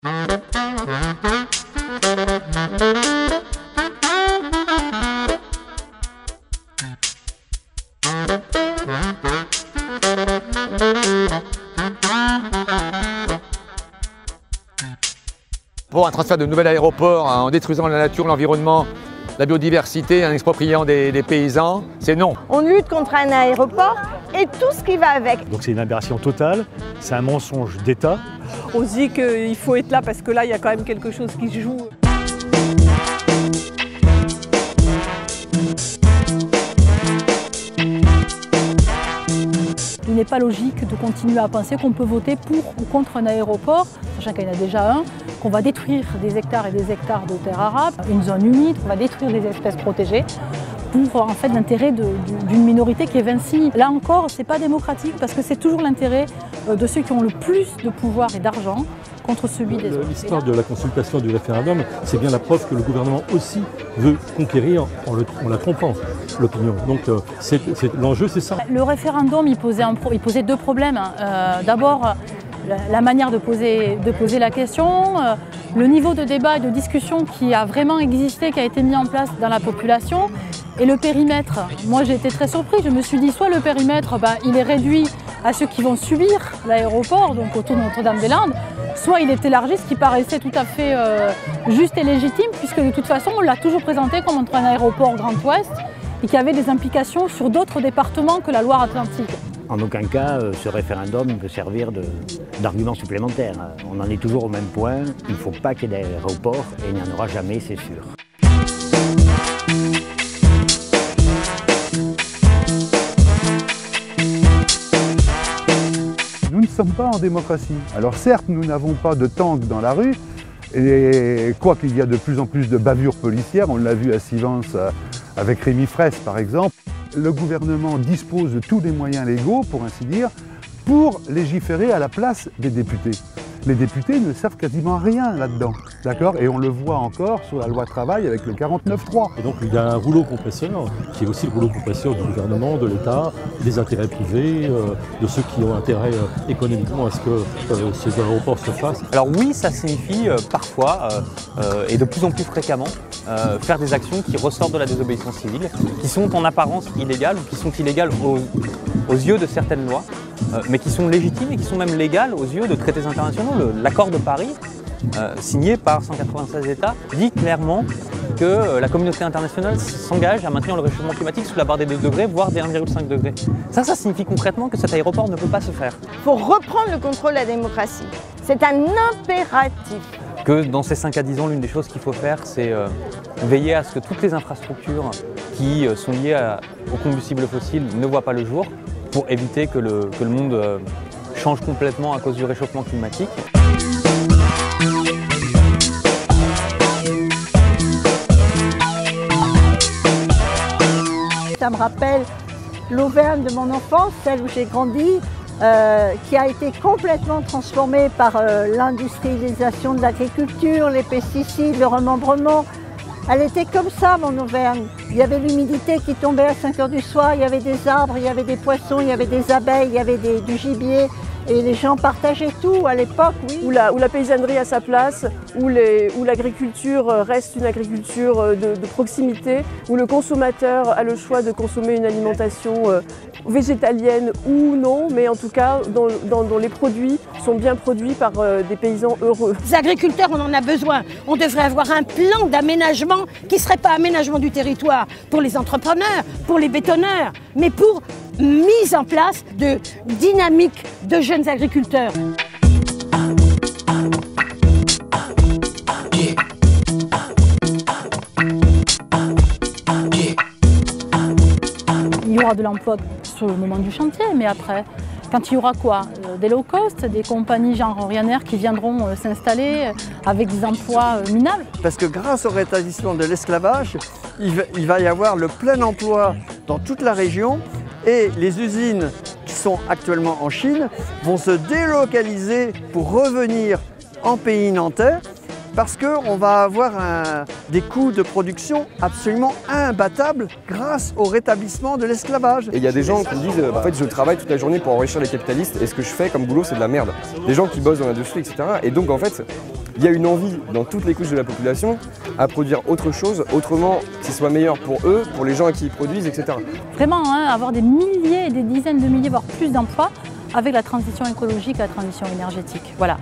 Pour un transfert de nouvel aéroport en détruisant la nature, l'environnement, la biodiversité, en expropriant des paysans, c'est non. On lutte contre un aéroport et tout ce qui va avec. Donc c'est une aberration totale, c'est un mensonge d'État. On se dit qu'il faut être là parce que là, il y a quand même quelque chose qui se joue. Il n'est pas logique de continuer à penser qu'on peut voter pour ou contre un aéroport, sachant qu'il y en a déjà un, qu'on va détruire des hectares et des hectares de terres arables, une zone humide, qu'on va détruire des espèces protégées pour en fait l'intérêt d'une minorité qui est Vinci. Là encore, ce n'est pas démocratique parce que c'est toujours l'intérêt de ceux qui ont le plus de pouvoir et d'argent contre celui des autres. L'histoire de la consultation du référendum, c'est bien la preuve que le gouvernement aussi veut conquérir en la trompant l'opinion. Donc l'enjeu, c'est ça. Le référendum, il posait deux problèmes. D'abord, la manière de poser la question, le niveau de débat et de discussion qui a vraiment existé, qui a été mis en place dans la population, et le périmètre. Moi, j'ai été très surpris. Je me suis dit, soit le périmètre, il est réduit à ceux qui vont subir l'aéroport, donc autour de Notre-Dame-des-Landes, soit il est élargi, ce qui paraissait tout à fait juste et légitime, puisque de toute façon, on l'a toujours présenté comme un aéroport Grand Ouest et qui avait des implications sur d'autres départements que la Loire-Atlantique. En aucun cas, ce référendum peut servir d'argument supplémentaire. On en est toujours au même point, il ne faut pas qu'il y ait d'aéroport et il n'y en aura jamais, c'est sûr. Nous ne sommes pas en démocratie. Alors certes, nous n'avons pas de tanks dans la rue, et quoi qu'il y a de plus en plus de bavures policières, on l'a vu à Sivens avec Rémi Fraisse par exemple. Le gouvernement dispose de tous les moyens légaux, pour ainsi dire, pour légiférer à la place des députés. Les députés ne servent quasiment à rien là-dedans, d'accord? Et on le voit encore sur la loi travail avec le 49.3. Et donc il y a un rouleau compresseur, qui est aussi le rouleau compresseur du gouvernement, de l'État, des intérêts privés, de ceux qui ont intérêt économiquement à ce que ces aéroports se fassent. Alors oui, ça signifie parfois, et de plus en plus fréquemment, faire des actions qui ressortent de la désobéissance civile, qui sont en apparence illégales, ou qui sont illégales aux yeux de certaines lois, mais qui sont légitimes et qui sont même légales aux yeux de traités internationaux. L'accord de Paris, signé par 196 États, dit clairement que la communauté internationale s'engage à maintenir le réchauffement climatique sous la barre des 2 degrés, voire des 1,5 degrés. Ça signifie concrètement que cet aéroport ne peut pas se faire. Il faut reprendre le contrôle de la démocratie. C'est un impératif. Que dans ces 5 à 10 ans, l'une des choses qu'il faut faire, c'est veiller à ce que toutes les infrastructures qui sont liées aux combustibles fossiles ne voient pas le jour, pour éviter que le monde change complètement à cause du réchauffement climatique. Ça me rappelle l'Auvergne de mon enfance, celle où j'ai grandi, qui a été complètement transformée par l'industrialisation de l'agriculture, les pesticides, le remembrement. Elle était comme ça, mon Auvergne. Il y avait l'humidité qui tombait à 5 h du soir, il y avait des arbres, il y avait des poissons, il y avait des abeilles, il y avait du gibier. Et les gens partageaient tout à l'époque, oui. Où la paysannerie a sa place, où l'agriculture reste une agriculture de proximité, où le consommateur a le choix de consommer une alimentation végétalienne ou non, mais en tout cas dont les produits sont bien produits par des paysans heureux. Les agriculteurs, on en a besoin. On devrait avoir un plan d'aménagement qui ne serait pas aménagement du territoire pour les entrepreneurs, pour les bétonneurs, mais pour mise en place de dynamique de jeunes agriculteurs. Il y aura de l'emploi sur le moment du chantier, mais après, quand il y aura quoi? Des low cost, des compagnies genre Ryanair qui viendront s'installer avec des emplois minables. Parce que grâce au rétablissement de l'esclavage, il va y avoir le plein emploi dans toute la région. Et les usines qui sont actuellement en Chine vont se délocaliser pour revenir en pays nantais. parce qu'on va avoir des coûts de production absolument imbattables grâce au rétablissement de l'esclavage. Et il y a des gens qui me disent en fait je travaille toute la journée pour enrichir les capitalistes et ce que je fais comme boulot c'est de la merde. Des gens qui bossent dans l'industrie, etc. Et donc en fait il y a une envie dans toutes les couches de la population à produire autre chose, autrement qui soit meilleur pour eux, pour les gens à qui ils produisent, etc. Vraiment, hein, avoir des milliers et des dizaines de milliers, voire plus d'emplois avec la transition écologique, la transition énergétique. Voilà.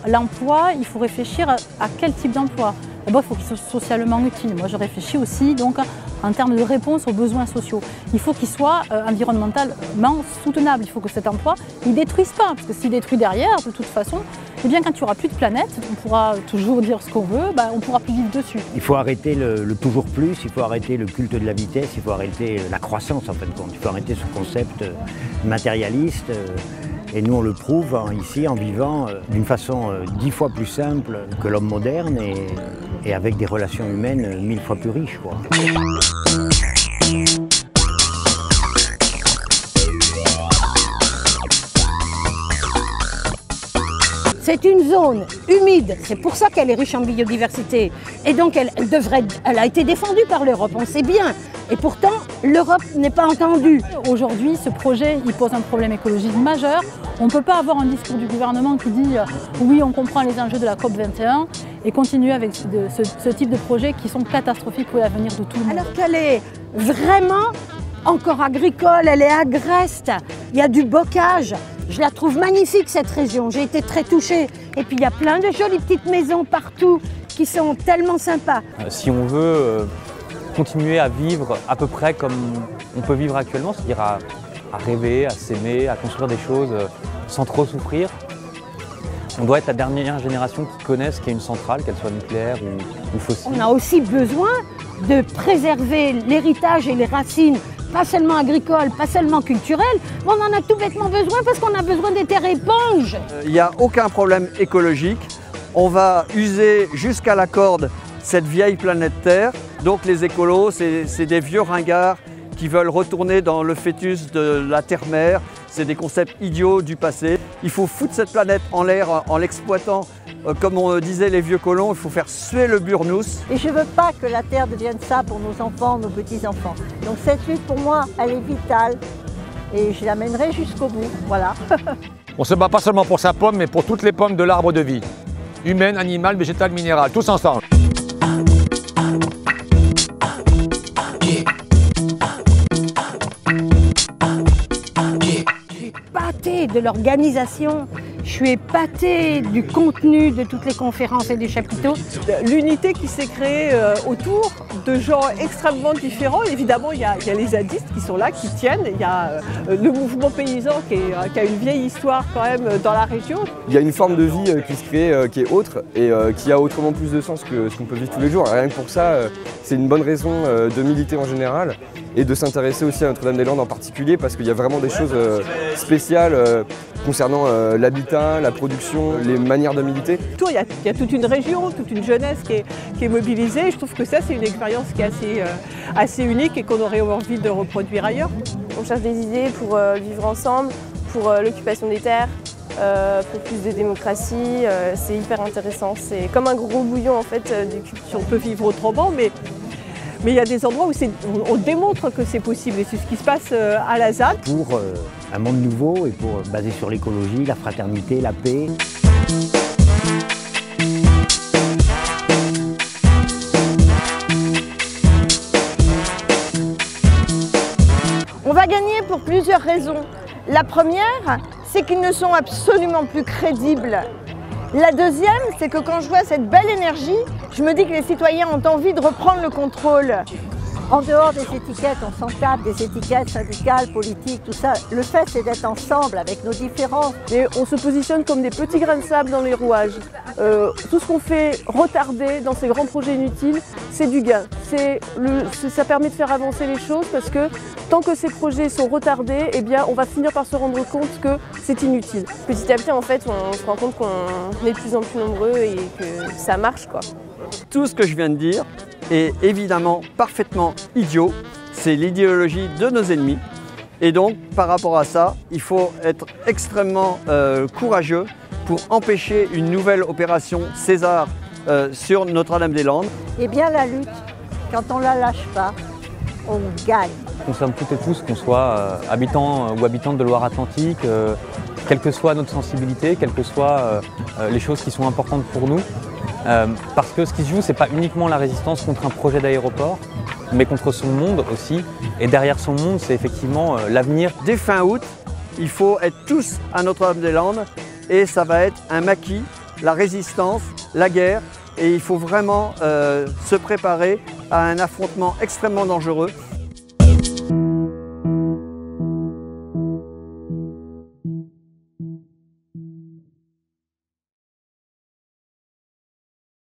L'emploi, il faut réfléchir à quel type d'emploi. D'abord, il faut qu'il soit socialement utile. Moi, je réfléchis aussi donc, en termes de réponse aux besoins sociaux. Il faut qu'il soit environnementalement soutenable. Il faut que cet emploi ne détruise pas. Parce que s'il détruit derrière, de toute façon, eh bien, quand il n'y aura plus de planète, on pourra toujours dire ce qu'on veut, on ne pourra plus vivre dessus. Il faut arrêter le toujours plus, il faut arrêter le culte de la vitesse, il faut arrêter la croissance en fin de compte. Il faut arrêter ce concept matérialiste. Et nous, on le prouve ici en vivant d'une façon 10 fois plus simple que l'homme moderne et avec des relations humaines 1000 fois plus riches, quoi. C'est une zone humide, c'est pour ça qu'elle est riche en biodiversité. Et donc elle a été défendue par l'Europe, on sait bien. Et pourtant, l'Europe n'est pas entendue. Aujourd'hui, ce projet, il pose un problème écologique majeur. On ne peut pas avoir un discours du gouvernement qui dit oui, on comprend les enjeux de la COP21 et continuer avec ce type de projets qui sont catastrophiques pour l'avenir de tout le monde. Alors qu'elle est vraiment encore agricole, elle est agreste, il y a du bocage. Je la trouve magnifique cette région, j'ai été très touchée. Et puis il y a plein de jolies petites maisons partout qui sont tellement sympas. Si on veut continuer à vivre à peu près comme on peut vivre actuellement, c'est-à-dire à rêver, à s'aimer, à construire des choses sans trop souffrir, on doit être la dernière génération qui connaisse qu'il y a une centrale, qu'elle soit nucléaire ou fossile. On a aussi besoin de préserver l'héritage et les racines, pas seulement agricoles, pas seulement culturelles, mais on en a tout bêtement besoin parce qu'on a besoin des terres éponges. Il n'y a aucun problème écologique. On va user jusqu'à la corde cette vieille planète Terre. Donc les écolos, c'est des vieux ringards qui veulent retourner dans le fœtus de la terre-mère. C'est des concepts idiots du passé. Il faut foutre cette planète en l'air en l'exploitant. Comme on disait les vieux colons, il faut faire suer le burnous. Et je ne veux pas que la Terre devienne ça pour nos enfants, nos petits-enfants. Donc cette lutte, pour moi, elle est vitale. Et je l'amènerai jusqu'au bout, voilà. On se bat pas seulement pour sa pomme, mais pour toutes les pommes de l'arbre de vie. Humaine, animale, végétale, minérale, tous ensemble. De l'organisation, je suis épatée du contenu de toutes les conférences et des chapiteaux. L'unité qui s'est créée autour de gens extrêmement différents. Évidemment, il y a les zadistes qui sont là, qui tiennent. Il y a le mouvement paysan qui a une vieille histoire quand même dans la région. Il y a une forme de vie qui se crée, qui est autre et qui a autrement plus de sens que ce qu'on peut vivre tous les jours. Rien que pour ça, c'est une bonne raison de militer en général et de s'intéresser aussi à Notre-Dame-des-Landes en particulier parce qu'il y a vraiment des choses spéciales concernant l'habitat, la production, les manières de militer. Il y a toute une région, toute une jeunesse qui est mobilisée. Je trouve que ça, c'est une expérience qui est assez unique et qu'on aurait envie de reproduire ailleurs. On cherche des idées pour vivre ensemble, pour l'occupation des terres, pour plus de démocratie. C'est hyper intéressant. C'est comme un gros bouillon en fait du culture. On peut vivre autrement, mais il y a des endroits où on démontre que c'est possible et c'est ce qui se passe à la ZAD. Pour un monde nouveau et basé sur l'écologie, la fraternité, la paix. On va gagner pour plusieurs raisons. La première, c'est qu'ils ne sont absolument plus crédibles. La deuxième, c'est que quand je vois cette belle énergie, je me dis que les citoyens ont envie de reprendre le contrôle. En dehors des étiquettes, on s'en tape des étiquettes syndicales, politiques, tout ça. Le fait, c'est d'être ensemble avec nos différences. Et on se positionne comme des petits grains de sable dans les rouages. Tout ce qu'on fait retarder dans ces grands projets inutiles, c'est du gain. Ça permet de faire avancer les choses parce que tant que ces projets sont retardés, eh bien, on va finir par se rendre compte que c'est inutile. Petit à petit, en fait, on se rend compte qu'on est de plus en plus nombreux et que ça marche, quoi. Tout ce que je viens de dire est évidemment parfaitement idiot. C'est l'idéologie de nos ennemis. Et donc, par rapport à ça, il faut être extrêmement courageux pour empêcher une nouvelle opération César sur Notre-Dame-des-Landes. Eh bien la lutte, quand on ne la lâche pas, on gagne. On concerne toutes et tous, qu'on soit habitants ou habitantes de Loire-Atlantique, quelle que soit notre sensibilité, quelles que soient les choses qui sont importantes pour nous. Parce que ce qui se joue, ce n'est pas uniquement la résistance contre un projet d'aéroport, mais contre son monde aussi. Et derrière son monde, c'est effectivement l'avenir. Dès fin août, il faut être tous à Notre-Dame-des-Landes et ça va être un maquis, la résistance, la guerre. Et il faut vraiment se préparer à un affrontement extrêmement dangereux.